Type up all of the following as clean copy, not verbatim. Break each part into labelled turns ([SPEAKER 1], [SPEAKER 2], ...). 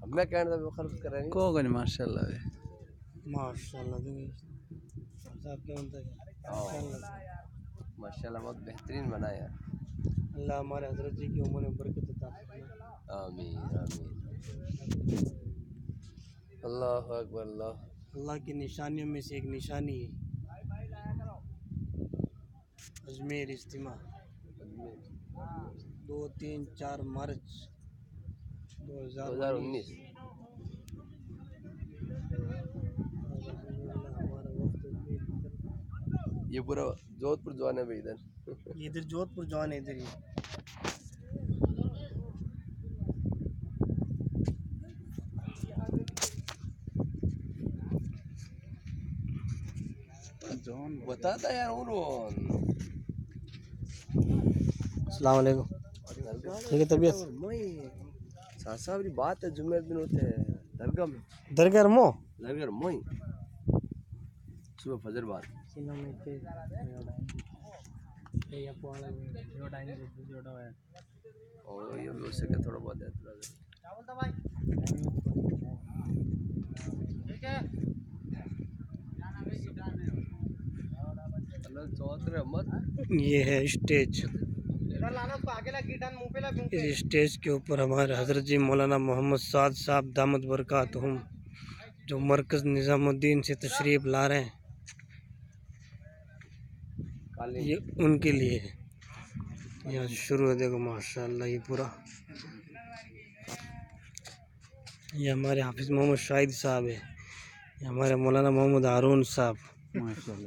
[SPEAKER 1] अब मैं कहने का खर्च कर रहे हैं
[SPEAKER 2] को गन माशाल्लाह वे
[SPEAKER 3] माशाल्लाह साहब क्या बनता है
[SPEAKER 1] माशाल्लाह बहुत बेहतरीन बनाया।
[SPEAKER 3] अल्लाह हमारे हजरत जी की उम्र में बरकत अता फरमाए।
[SPEAKER 1] आमीन आमीन। अल्लाह अकबर अल्लाह।
[SPEAKER 3] अल्लाह की निशानियों में से एक निशानी है अजमेर इज्तिमा 2-3-4 मार्च 2019।
[SPEAKER 1] ये पूरा जोधपुर जवान है भाई इधर।
[SPEAKER 3] इधर जोधपुर जवान है इधर ही।
[SPEAKER 1] बताता यार उन्होंने।
[SPEAKER 3] अस्सलाम वालेकुम। ठीक है तबीयत
[SPEAKER 1] साहब साहब की बात है जुम्मे दिन होते हैं दरगाह में।
[SPEAKER 3] दरगाह मो
[SPEAKER 1] दरगाह मोई सुबह फजर बाद और ये भी उससे क्या थोड़ा बहुत है
[SPEAKER 3] ये है स्टेज। इस स्टेज के ऊपर हमारे हजरत जी मौलाना मोहम्मद साद साहब दामद बरकातहुम जो मरकज़ निज़ामुद्दीन से तशरीफ़ ला रहे हैं ये उनके लिए है। यहाँ से शुरू है देखो माशाअल्लाह ये पूरा। ये हमारे हाफिज़ मोहम्मद शाहिद साहब है। ये हमारे मौलाना मोहम्मद हारून साहब,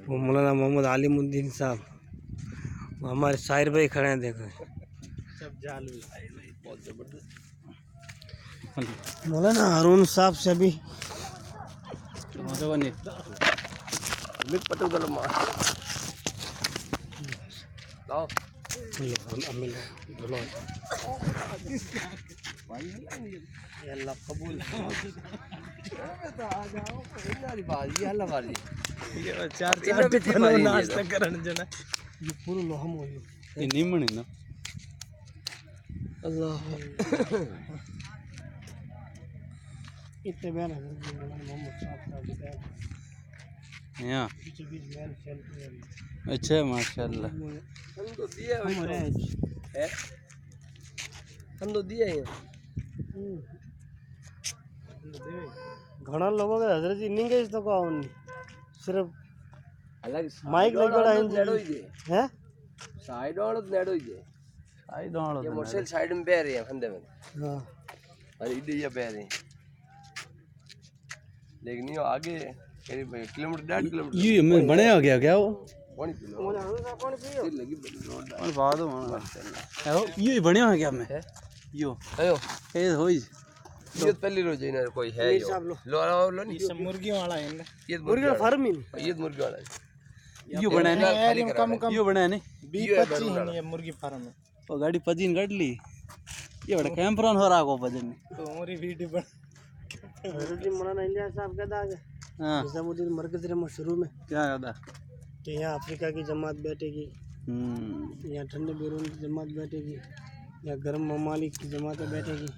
[SPEAKER 3] वो मौलाना मोहम्मद आलिमुद्दीन साहब, वो हमारे शायर भाई खड़े हैं देखो सब जालू
[SPEAKER 1] बहुत जबरदस्त।
[SPEAKER 3] मौलाना हारून साहब से अभी
[SPEAKER 1] लाओ अल्लाह कबूल।
[SPEAKER 2] ये चार टिफिन नाश्ता करन जना
[SPEAKER 3] ये पूरा लोहम हो गया
[SPEAKER 2] ये निमण है ना
[SPEAKER 3] अल्लाह इतने बयान है मोहम्मद साहब का बयान
[SPEAKER 2] यहाँ
[SPEAKER 3] बीच बीच बयान चलते हैं।
[SPEAKER 2] अच्छा माशाल्लाह
[SPEAKER 1] हम तो दिए है हम तो दिए हैं।
[SPEAKER 3] घना लोगों के हजरत जी नहीं गए तो कौन सिर्फ
[SPEAKER 1] अलग
[SPEAKER 3] माइक लगड़ा है हैं
[SPEAKER 1] साइड और नेड़ो ही है
[SPEAKER 2] आई डोंट
[SPEAKER 1] ये मोटरसाइकिल साइड में बैठ रहे हैं फंदे में।
[SPEAKER 3] हां
[SPEAKER 1] अरे इधर ये बैठ रहे हैं लेकिन ये आगे करीब किलोमीटर 1.5 किलोमीटर
[SPEAKER 2] ये मैं बने आ गया क्या वो
[SPEAKER 1] पानी पी लो
[SPEAKER 3] पानी पियो
[SPEAKER 1] लगी रोड
[SPEAKER 2] और बाद में माशाल्लाह ये बने आ गया मैं यो
[SPEAKER 1] आयो
[SPEAKER 2] ए होई
[SPEAKER 1] ये पहली रोज है ना कोई है यो लो लो नहीं
[SPEAKER 3] सब मुर्गी वाला है ना
[SPEAKER 1] ये
[SPEAKER 3] मुर्गी का फार्म ही
[SPEAKER 1] ये मुर्गी वाला है।
[SPEAKER 2] यो बने ने यो बने ने
[SPEAKER 3] 20-25 है ये मुर्गी फार्म है
[SPEAKER 2] वो गाड़ी पजीन काट ली ये बड़ा कैंपरन हो रहा को भजन
[SPEAKER 3] तो हमारी वीडियो बन हजरत जी मौलाना इलियास साहब का दाग है
[SPEAKER 2] हां
[SPEAKER 3] निजामुद्दीन मरकज रे शुरू में
[SPEAKER 2] क्या कहता
[SPEAKER 3] कि यहाँ अफ्रीका की जमात बैठेगी, यहाँ ठंडे बैरून की जमात बैठेगी, यहाँ गर्म ममालिक की जमातें बैठेगी।